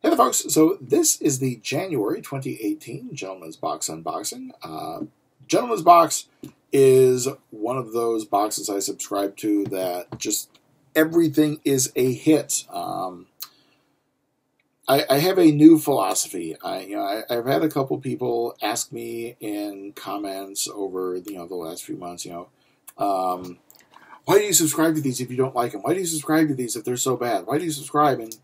Hey there, folks. So this is the January 2018 Gentleman's Box unboxing. Gentleman's Box is one of those boxes I subscribe to that just everything is a hit. I have a new philosophy. I've had a couple people ask me in comments over the last few months. Why do you subscribe to these if you don't like them? Why do you subscribe to these if they're so bad? Why do you subscribe? And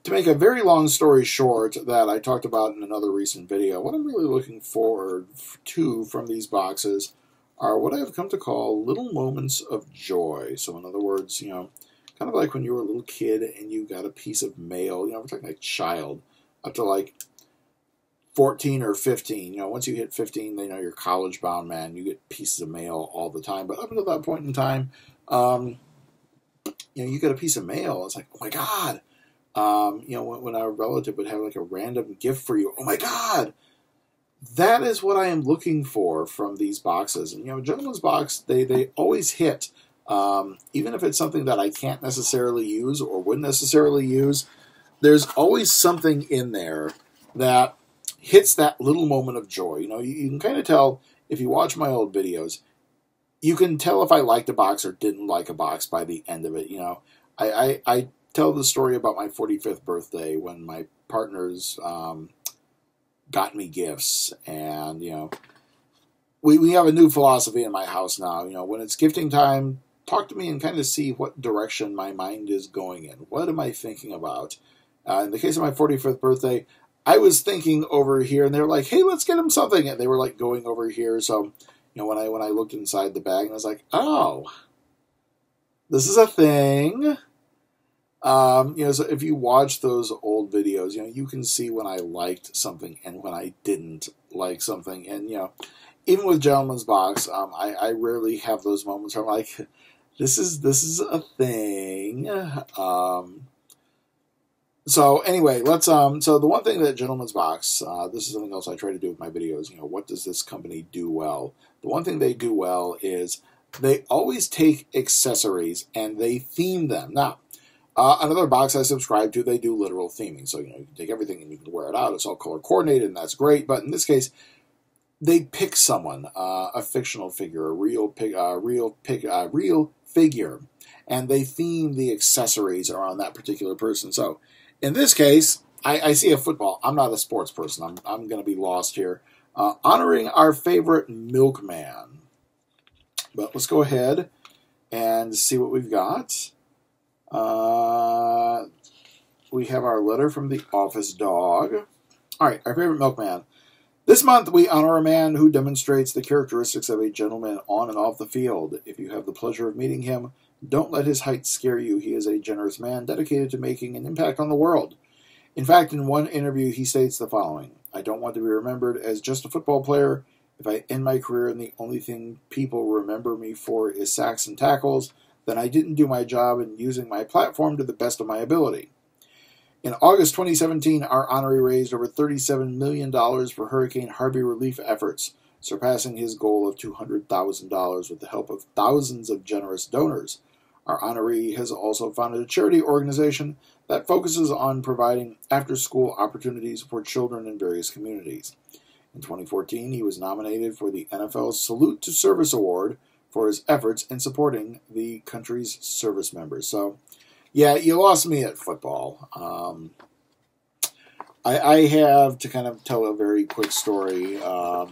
to make a very long story short, that I talked about in another recent video, what I'm really looking forward to from these boxes are what I have come to call little moments of joy. So in other words, kind of like when you were a little kid and you got a piece of mail, we're talking like child, up to like 14 or 15. Once you hit 15, you're college bound, man. You get pieces of mail all the time. But up until that point in time, you get a piece of mail. It's like, oh my God. When our relative would have like a random gift for you, oh my God, that is what I am looking for from these boxes. And Gentleman's Box, they always hit, even if it's something that I can't necessarily use or wouldn't necessarily use. There's always something in there that hits that little moment of joy. You can kind of tell if you watch my old videos. You can tell if I liked a box or didn't like a box by the end of it. I tell the story about my 45th birthday when my partners got me gifts. And, we have a new philosophy in my house now. When it's gifting time, talk to me and kind of see what direction my mind is going in. What am I thinking about? In the case of my 45th birthday, I was thinking over here, and they were like, hey, let's get him something. And they were like going over here. So, when I looked inside the bag, and I was like, oh, this is a thing. So if you watch those old videos, you can see when I liked something and when I didn't like something. And, even with Gentleman's Box, I rarely have those moments where I'm like, this is a thing. So anyway, let's, so the one thing that Gentleman's Box, this is something else I try to do with my videos, what does this company do well? The one thing they do well is they always take accessories and they theme them. Now, another box I subscribe to, they do literal theming. So, you can take everything and you can wear it out. It's all color coordinated, and that's great. But in this case, they pick someone, a fictional figure, a real figure, and they theme the accessories around that particular person. So, in this case, I see a football. I'm not a sports person. I'm going to be lost here. Honoring our favorite milkman. But let's go ahead and see what we've got. We have our letter from the office dog. All right, our favorite milkman. This month, we honor a man who demonstrates the characteristics of a gentleman on and off the field. If you have the pleasure of meeting him, don't let his height scare you. He is a generous man dedicated to making an impact on the world. In fact, in one interview, he states the following: I don't want to be remembered as just a football player. If I end my career and the only thing people remember me for is sacks and tackles, then I didn't do my job in using my platform to the best of my ability. In August 2017, our honoree raised over $37 million for Hurricane Harvey relief efforts, surpassing his goal of $200,000 with the help of thousands of generous donors. Our honoree has also founded a charity organization that focuses on providing after-school opportunities for children in various communities. In 2014, he was nominated for the NFL's Salute to Service Award for his efforts in supporting the country's service members. So, yeah, you lost me at football. I have to kind of tell a very quick story. I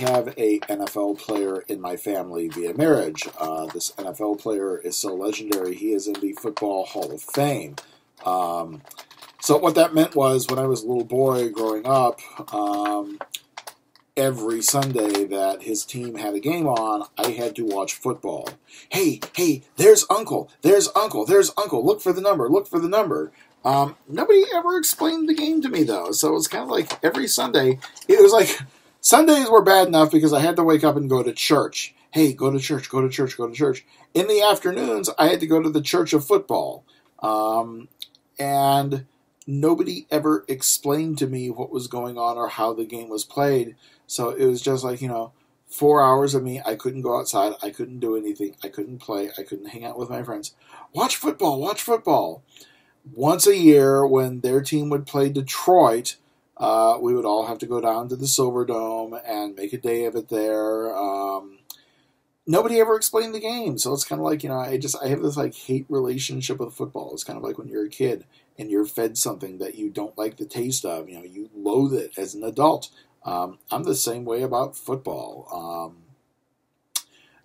have a NFL player in my family via marriage. This NFL player is so legendary, he is in the Football Hall of Fame. So what that meant was, when I was a little boy growing up, every Sunday that his team had a game on, I had to watch football. Hey, there's Uncle, there's Uncle, there's Uncle, look for the number, look for the number. Nobody ever explained the game to me, though, so it was kind of like every Sunday, it was like, Sundays were bad enough because I had to wake up and go to church. Hey, go to church, go to church, go to church. In the afternoons, I had to go to the church of football. And nobody ever explained to me what was going on or how the game was played. So it was just like, 4 hours of me. I couldn't go outside. I couldn't do anything. I couldn't play. I couldn't hang out with my friends. Watch football. Watch football. once a year when their team would play Detroit, we would all have to go down to the Silverdome and make a day of it there. Nobody ever explained the game, so it's kind of like, I have this like hate relationship with football. It's kind of like when you're a kid and you're fed something that you don't like the taste of. You loathe it as an adult. I'm the same way about football.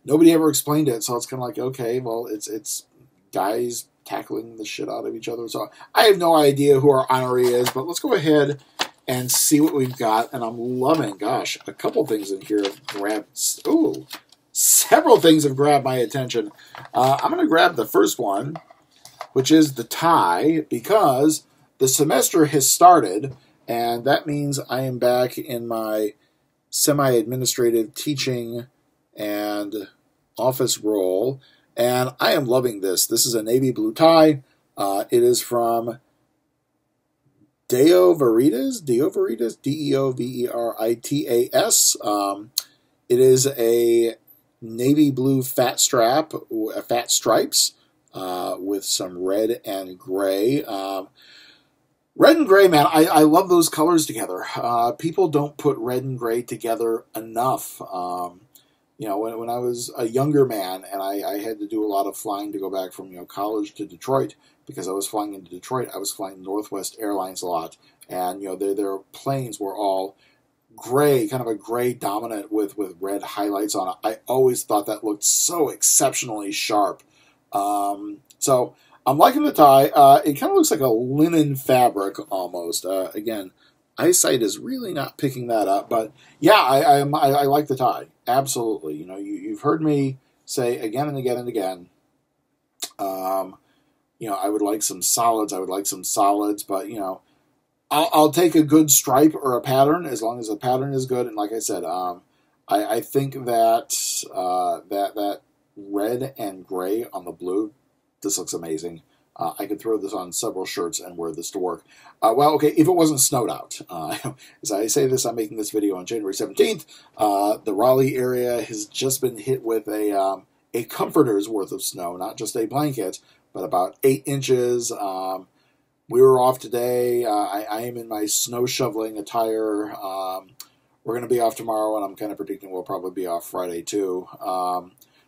Nobody ever explained it, so it's kind of like, okay, well, it's guys tackling the shit out of each other. So I have no idea who our honoree is, but let's go ahead and see what we've got. And I'm loving, gosh, a couple things in here have grabbed. Ooh. Several things have grabbed my attention. I'm going to grab the first one, which is the tie, because the semester has started, and that means I am back in my semi-administrative teaching and office role, and I am loving this. This is a navy blue tie. It is from Deo Veritas, Deoveritas. It is a navy blue fat stripes with some red and gray. Red and gray, man, I love those colors together. People don't put red and gray together enough. When I was a younger man and I had to do a lot of flying to go back from college to Detroit, because I was flying into Detroit, I was flying Northwest Airlines a lot, and their planes were all gray, kind of a gray dominant with red highlights on it. I always thought that looked so exceptionally sharp. So I'm liking the tie. It kind of looks like a linen fabric almost. Again, eyesight is really not picking that up, but yeah, I like the tie. Absolutely. You've heard me say again and again and again, I would like some solids. But I'll take a good stripe or a pattern as long as the pattern is good. And like I said, I think that that red and gray on the blue, this looks amazing. I could throw this on several shirts and wear this to work. Okay, if it wasn't snowed out. As I say this, I'm making this video on January 17th. The Raleigh area has just been hit with a comforter's worth of snow, not just a blanket, but about 8 inches. We were off today. I am in my snow shoveling attire. We're going to be off tomorrow, and I'm kind of predicting we'll probably be off Friday too.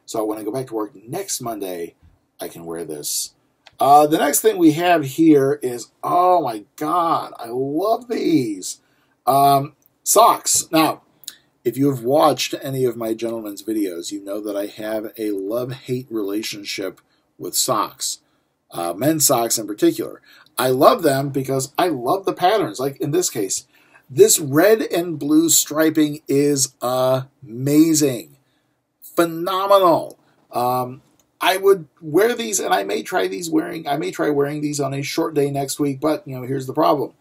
So when I go back to work next Monday, I can wear this. The next thing we have here is, oh my God, I love these. Socks. Now, if you have watched any of my gentlemen's videos, you know that I have a love-hate relationship with socks. Men's socks in particular. I love them because I love the patterns. Like in this case, this red and blue striping is amazing. Phenomenal. I would wear these, and I may try wearing these on a short day next week, but here's the problem.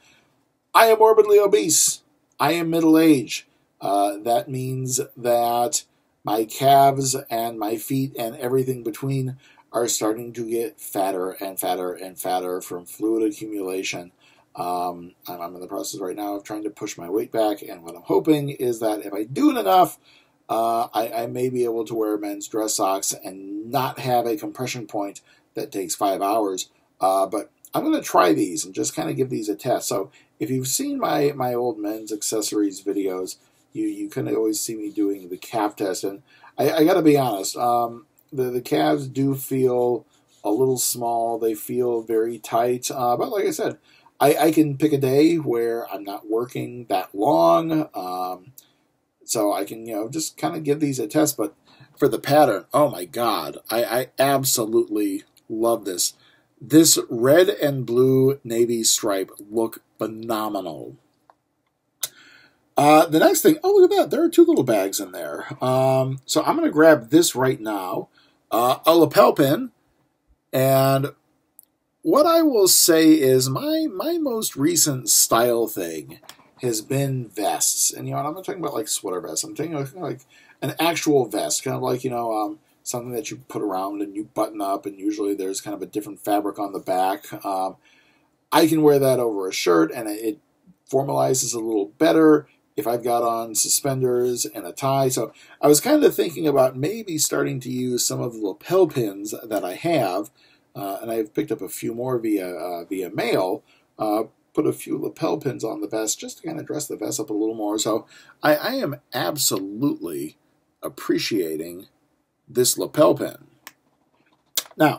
I am morbidly obese. I am middle-aged. That means that my calves and my feet and everything between are starting to get fatter and fatter and fatter from fluid accumulation. I'm in the process right now of trying to push my weight back, and what I'm hoping is that if I do it enough, I may be able to wear men's dress socks and not have a compression point that takes 5 hours. But I'm going to try these and just kind of give these a test. So if you've seen my old men's accessories videos, you can always see me doing the calf test. And I got to be honest, the calves do feel a little small. They feel very tight. But like I said, I can pick a day where I'm not working that long. So I can, just kind of give these a test. But for the pattern, oh my God, I absolutely love this. This red and blue navy stripe look phenomenal. The next thing, oh, look at that. There are 2 little bags in there. So I'm going to grab this right now. A lapel pin. And what I will say is my most recent style thing has been vests. And, I'm not talking about like sweater vests. I'm talking like an actual vest, kind of like, something that you put around and you button up, and usually there's kind of a different fabric on the back. I can wear that over a shirt, and it formalizes a little better if I've got on suspenders and a tie. So I was kind of thinking about maybe starting to use some of the lapel pins that I have and I've picked up a few more via mail. Put a few lapel pins on the vest just to kind of dress the vest up a little more. So I am absolutely appreciating this lapel pin. Now,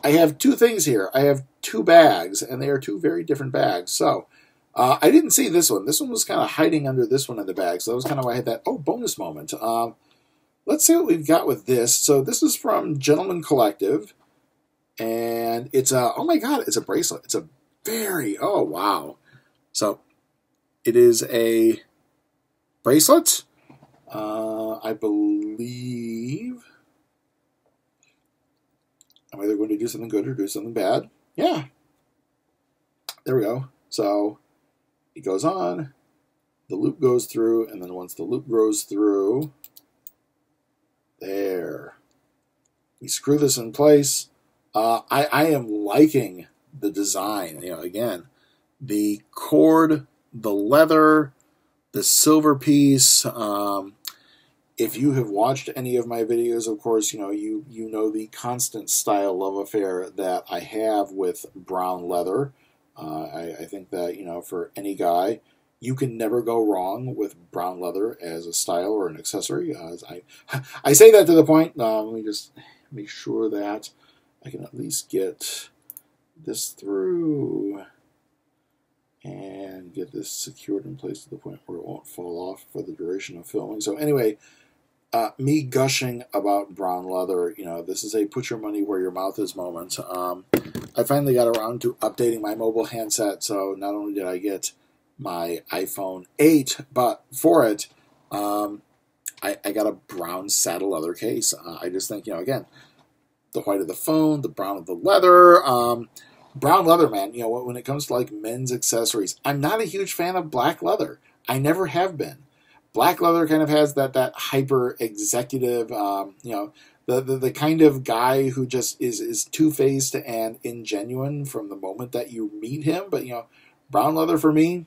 I have two things here. I have two bags, and they are two very different bags. So I didn't see this one. This one was kind of hiding under this one in the bag. So that was kind of why I had that, bonus moment. Let's see what we've got with this. So this is from Gentleman Collective. And it's a, oh my God, it's a bracelet. It's a very, oh wow. So it is a bracelet. I believe I'm either going to do something good or do something bad. Yeah. There we go. So it goes on, the loop goes through, and then once the loop goes through, there. We screw this in place. I am liking the design. You know, again, the cord, the leather, the silver piece. If you have watched any of my videos, of course, you know the constant style love affair that I have with brown leather. I think that, for any guy, you can never go wrong with brown leather as a style or an accessory. I say that to the point, let me just make sure that I can at least get this through and get this secured in place to the point where it won't fall off for the duration of filming. So anyway, me gushing about brown leather, this is a put your money where your mouth is moment. I finally got around to updating my mobile handset, so not only did I get my iPhone 8, but for it, I got a brown saddle leather case. I just think, again, the white of the phone, the brown of the leather, brown leather, man, when it comes to like men's accessories, I'm not a huge fan of black leather. I never have been. Black leather kind of has that hyper executive, the kind of guy who just is two-faced and ingenuine from the moment that you meet him. But, brown leather for me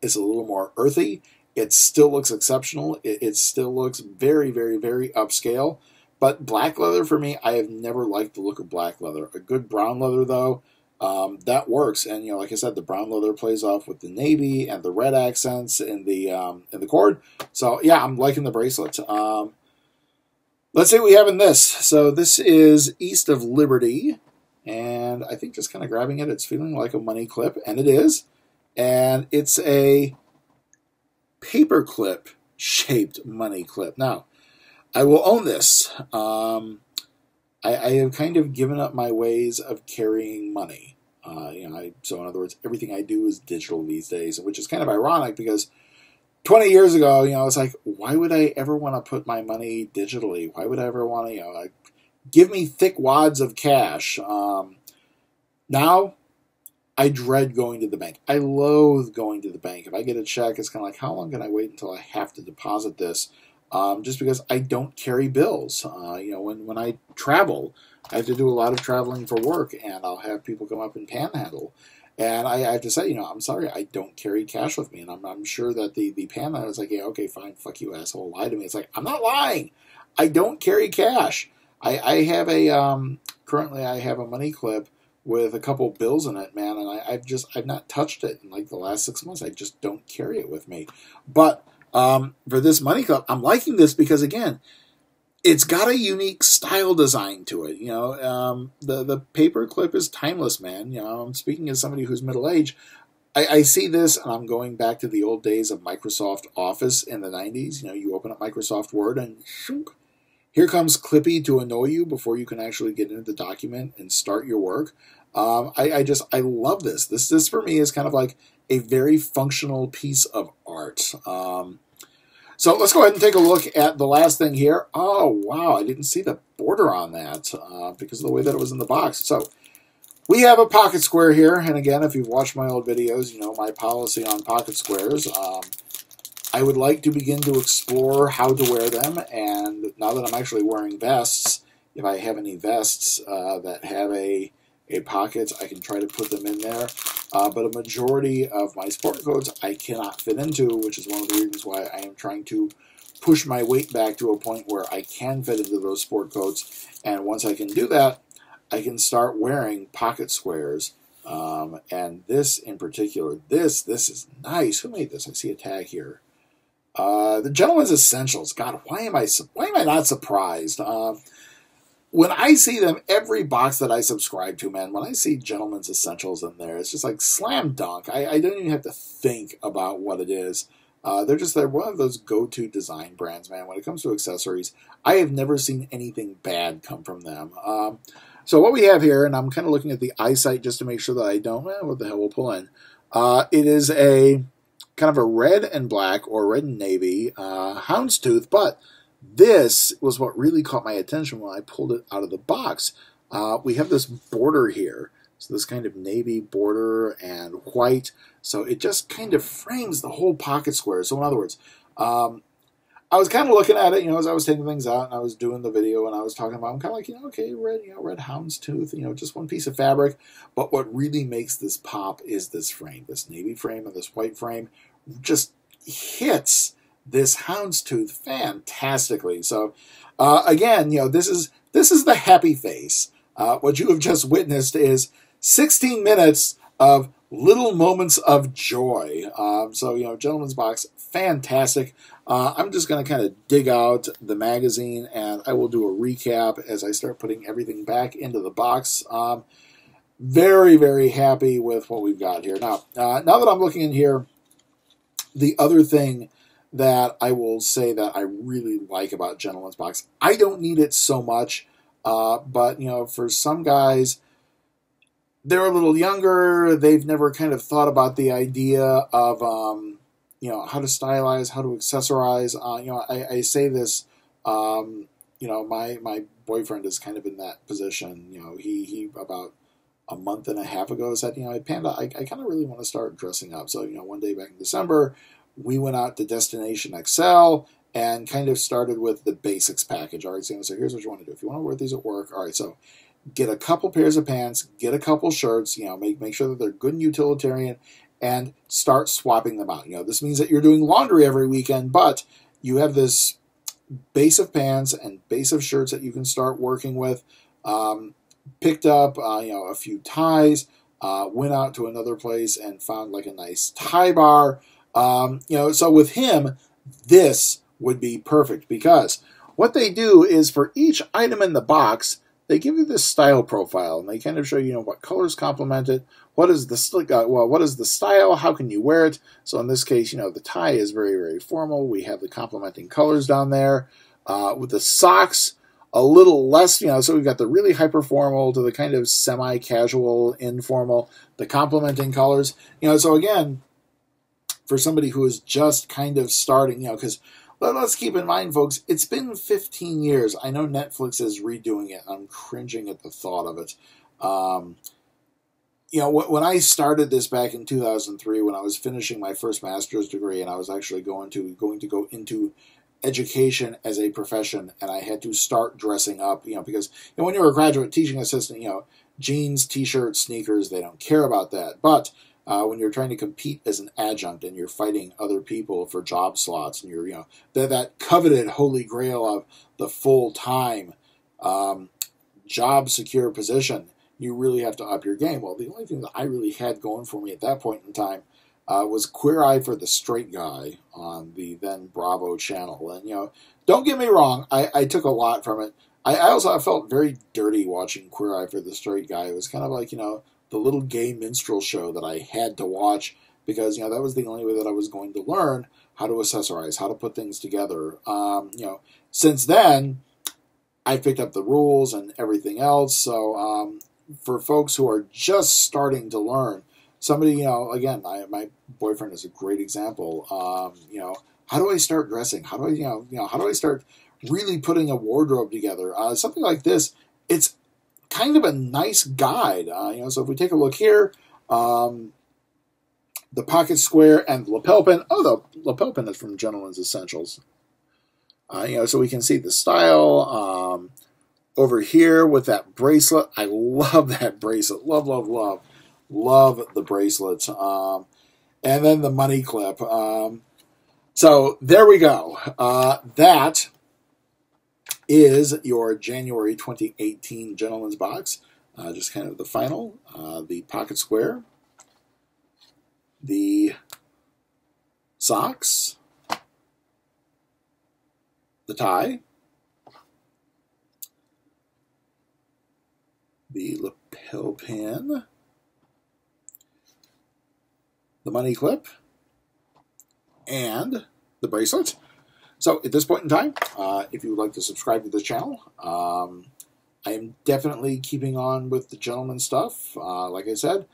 is a little more earthy. It still looks exceptional. It still looks very, very, very upscale. But black leather for me, I have never liked the look of black leather. A good brown leather, though, that works. And, like I said, the brown leather plays off with the navy and the red accents in the cord. So, yeah, I'm liking the bracelet. Let's see what we have in this. So this is East of Liberty. And I think just kind of grabbing it, it's feeling like a money clip. And it is. And it's a paperclip shaped money clip. Now, I will own this. I have kind of given up my ways of carrying money. So in other words, everything I do is digital these days, which is kind of ironic because 20 years ago, it's like, why would I ever want to put my money digitally? Why would I ever want to, give me thick wads of cash? Now, I dread going to the bank. I loathe going to the bank. If I get a check, it's kind of like, how long can I wait until I have to deposit this? Just because I don't carry bills. When I travel, I have to do a lot of traveling for work, and I'll have people come up and panhandle. And I have to say, I'm sorry, I don't carry cash with me. And I'm sure that the panhandler is like, yeah, okay, fine, fuck you, asshole, lie to me. It's like, I'm not lying. I don't carry cash. I have currently I have a money clip with a couple bills in it, man, and I've not touched it in like the last 6 months. I just don't carry it with me. But for this money clip, I'm liking this because, again, it's got a unique style design to it. The paper clip is timeless, man. I'm speaking as somebody who's middle-aged. I see this, and I'm going back to the old days of Microsoft Office in the 90s. You open up Microsoft Word, and shunk, here comes Clippy to annoy you before you can actually get into the document and start your work. I love this. This for me is kind of like a very functional piece of art. So let's go ahead and take a look at the last thing here. Oh, wow, I didn't see the border on that because of the way that it was in the box. So we have a pocket square here. And again, if you've watched my old videos, you know my policy on pocket squares. I would like to begin to explore how to wear them. And now that I'm actually wearing vests, if I have any vests that have a pocket, I can try to put them in there. But a majority of my sport coats I cannot fit into, which is one of the reasons why I am trying to push my weight back to a point where I can fit into those sport coats. And once I can do that, I can start wearing pocket squares. And this in particular, this is nice. Who made this? I see a tag here. The Gentleman's Essentials. God, why am I not surprised? When I see them, every box that I subscribe to, man, when I see Gentleman's Essentials in there, it's just like slam dunk. I don't even have to think about what it is. They're one of those go-to design brands, man. When it comes to accessories, I have never seen anything bad come from them. So what we have here, and I'm kind of looking at the eyesight just to make sure that I don't, what the hell we'll pull in. It is a kind of a red and black or red and navy houndstooth, but this was what really caught my attention when I pulled it out of the box. We have this border here. So this kind of navy border and white. So it just kind of frames the whole pocket square. So in other words, I was kind of looking at it, as I was taking things out and I was doing the video and I was talking about, I'm kind of like, okay, red houndstooth, just one piece of fabric. But what really makes this pop is this frame, this navy frame and this white frame just hits this houndstooth fantastically. So again, this is the happy face. What you have just witnessed is 16 minutes of little moments of joy. So Gentleman's Box, fantastic. I'm just going to kind of dig out the magazine and I will do a recap as I start putting everything back into the box. Very, very happy with what we've got here. Now that I'm looking in here, the other thing that I will say that I really like about Gentleman's Box, I don't need it so much, but for some guys, they're a little younger, they've never kind of thought about the idea of how to stylize, how to accessorize. I say this, my boyfriend is kind of in that position. He about a month and a half ago said, Panda, I kind of really want to start dressing up. So, one day back in December, we went out to Destination XL and kind of started with the basics package. All right, so here's what you want to do. If you want to wear these at work, all right, so get a couple pairs of pants, get a couple shirts, make sure that they're good and utilitarian, and start swapping them out. This means that you're doing laundry every weekend, but you have this base of pants and base of shirts that you can start working with. Picked up, a few ties, went out to another place and found like a nice tie bar. So with him, this would be perfect because what they do is for each item in the box, they give you this style profile and they kind of show you, what colors complement it, what is the style, how can you wear it. So in this case, the tie is very, very formal. We have the complementing colors down there. With the socks, a little less, so we've got the really hyper formal to the kind of semi-casual, informal, the complementing colors. So again, for somebody who is just kind of starting, because let's keep in mind, folks, it's been 15 years. I know Netflix is redoing it. I'm cringing at the thought of it. When I started this back in 2003, when I was finishing my first master's degree, and I was actually going to go into education as a profession, and I had to start dressing up, because when you're a graduate teaching assistant, jeans, t-shirts, sneakers, they don't care about that. But when you're trying to compete as an adjunct and you're fighting other people for job slots and you're, that coveted holy grail of the full-time job secure position, you really have to up your game. Well, the only thing that I really had going for me at that point in time was Queer Eye for the Straight Guy on the then Bravo channel. And, don't get me wrong, I took a lot from it. I felt very dirty watching Queer Eye for the Straight Guy. It was kind of like, the little gay minstrel show that I had to watch because, that was the only way that I was going to learn how to accessorize, how to put things together. Since then, I picked up the rules and everything else. So for folks who are just starting to learn, somebody, again, my boyfriend is a great example. How do I start dressing? How do I, how do I start really putting a wardrobe together? Something like this, it's kind of a nice guide. So if we take a look here, the pocket square and the lapel pin. Oh, the lapel pin is from Gentleman's Essentials. So we can see the style. Over here with that bracelet. I love that bracelet. Love, love, love. Love the bracelets. And then the money clip. So there we go. That is your January 2018 Gentleman's Box. just kind of the final, the pocket square, the socks, the tie, the lapel pin, the money clip, and the bracelet. So at this point in time, if you would like to subscribe to this channel, I am definitely keeping on with the gentleman stuff. Like I said,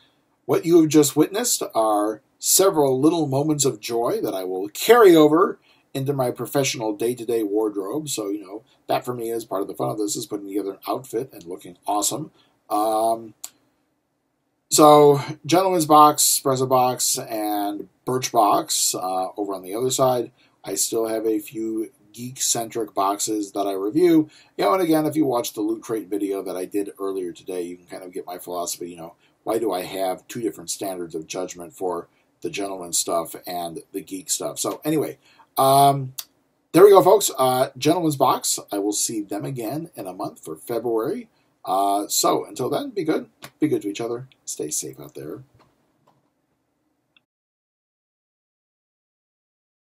what you have just witnessed are several little moments of joy that I will carry over into my professional day-to-day wardrobe. So, you know, that for me is part of the fun of this, is putting together an outfit and looking awesome. So, Gentleman's Box, Espresso Box, and Birch Box over on the other side. I still have a few geek-centric boxes that I review. You know, and again, if you watch the Loot Crate video that I did earlier today, you can kind of get my philosophy, you know, why do I have two different standards of judgment for the gentleman stuff and the geek stuff? So anyway, there we go, folks. Gentleman's Box. I will see them again in a month for February. So until then, be good. Be good to each other. Stay safe out there.